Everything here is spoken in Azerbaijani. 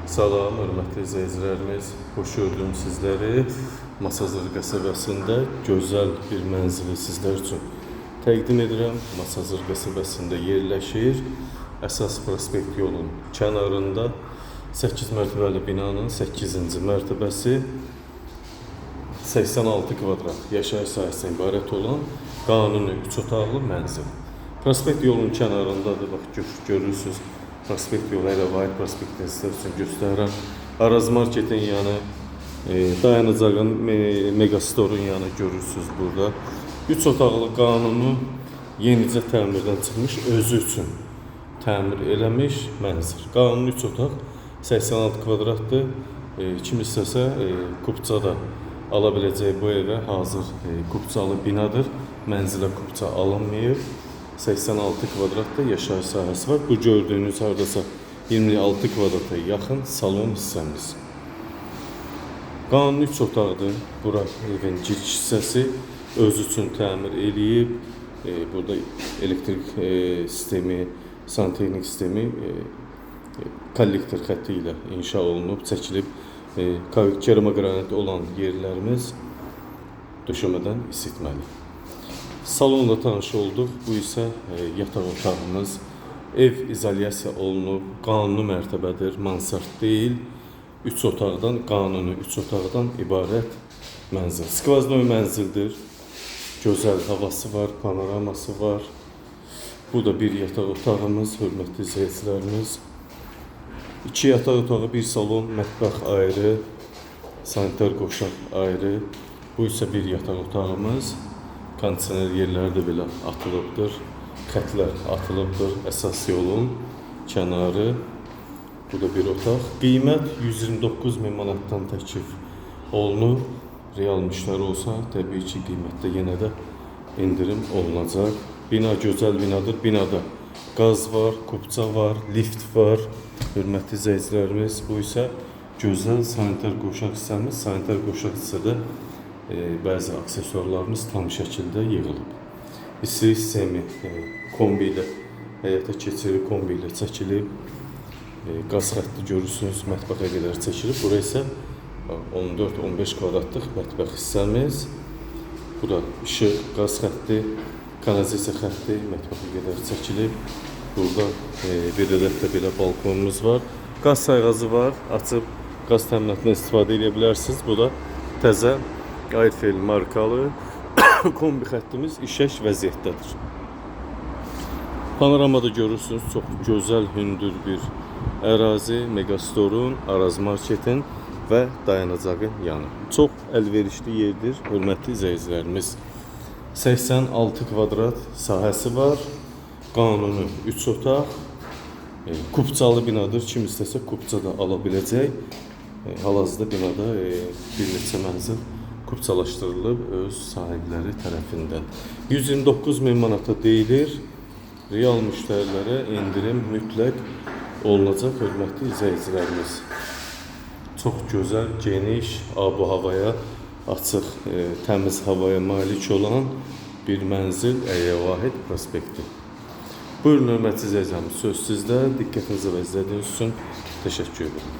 Salam, hörmətli izləyicilərimiz. Xoş gördüm sizləri. Masazır qəsəbəsində gözəl bir mənzili sizlər üçün təqdim edirəm. Masazır qəsəbəsində yerləşir. Əsas prospekt yolun kənarında 8 mərtəbəli binanın 8-ci mərtəbəsi 86 kvadrat yaşayış sahəsindən ibarət olan qanuni 3 otaqlı mənzil. Prospekt yolun kənarındadır. Bax, görürsünüz. Prospekt yolu ilə Vahid prospektini sizlər üçün göstərirəm. Araz marketin yanı, dayanacağın Megastorun yanı görürsünüz burada. 3 otaqlı qanunu yenicə təmirdən çıxmış, özü üçün təmir eləmiş mənzil. Qanuni 3 otaq 86 kvadratdır. Kim istəsə kupçada ala biləcək bu evə hazır kupçalı binadır. Mənzilə kupça alınmayıb. 86 kvadratda yaşayış sahəsi var. Bu gördüyünüz hardasa 26 kvadrata yaxın salon hissəmiz. Qanuni 3 otaqdır. Bura evin giriş hissəsi özü üçün təmir eləyib. Burada elektrik sistemi, santexnik sistemi kollektor xətti ilə inşa olunub, çəkilib. Keramogranit olan yerlərimiz döşəmədən isitməli. Salonla tanış olduq. Bu isə yataq otağımız. Ev izolyasiya olunub, qanuni mərtəbədir, mansard deyil. 3 otaqdan, qanuni 3 otaqdan ibarət mənzil. Skvaznoy mənzildir. Gözəl havası var, panoraması var. Bu da bir yataq otağımız, hörmətli izləyicilərimiz. 2 yataq otağı, bir salon, mətbəx ayrı, sanitar qoşaq ayrı. Bu isə bir yataq otağımız. Kondisioner yerləri də belə atılıbdır. Xətlər atılıbdır. Əsas yolun kənarı. Bu da bir otaq. Qiymət 129.000 manatdan təklif olunur. Real müştəri olsa, təbii ki, qiymətdə yenə də indirim olunacaq. Bina gözəl binadır. Binada qaz var, kupça var, lift var. Hörmətli izləyicilərimiz, bu isə gözəl sanitar qoşaq hissəmiz. Sanitar qoşaq hissədə bəzi aksesuarlarımız tam şəkildə yığılıb. İstilik sistemi kombi ilə həyata keçirilib, kombi ilə çəkilib. Qaz xətti görürsünüz, mətbəxə qədər çəkilib. Bura isə 14-15 kvadratlıq mətbəx hissəmiz. Bu da işıq, qaz xətti, kanalizasiya xətti mətbəxə qədər çəkilib. Burada bir ədəd də belə balkonumuz var. Qaz sayğacı var, açıb qaz təminatından istifadə edə bilərsiniz. Bu da təzə Airfel markalı kombi xəttimiz işək vəziyyətdədir. Panoramada görürsünüz, çox gözəl hündür bir ərazi, Megastorun, Araz marketin və dayanacağın yanı. Çox əlverişli yerdir, hörmətli izləyicilərimiz. 86 kvadrat sahəsi var, qanuni 3 otaq, kupçalı binadır, kim istəsə kupça da ala biləcək. Hal-hazırda binada bir neçə mənzil kupçalaşdırılıb öz sahibləri tərəfindən. 129.000 manata deyilir. Real müştərilərə indirim mütləq olunacaq, hörmətli izləyicilərimiz. Çox gözəl, geniş, ab-havaya açıq, təmiz havaya malik olan bir mənzil Vahid prospekti. Buyurun, hörmətli izləyicilərimiz, söz sizdə. Diqqətinizi və izlədiyiniz üçün təşəkkür ederim.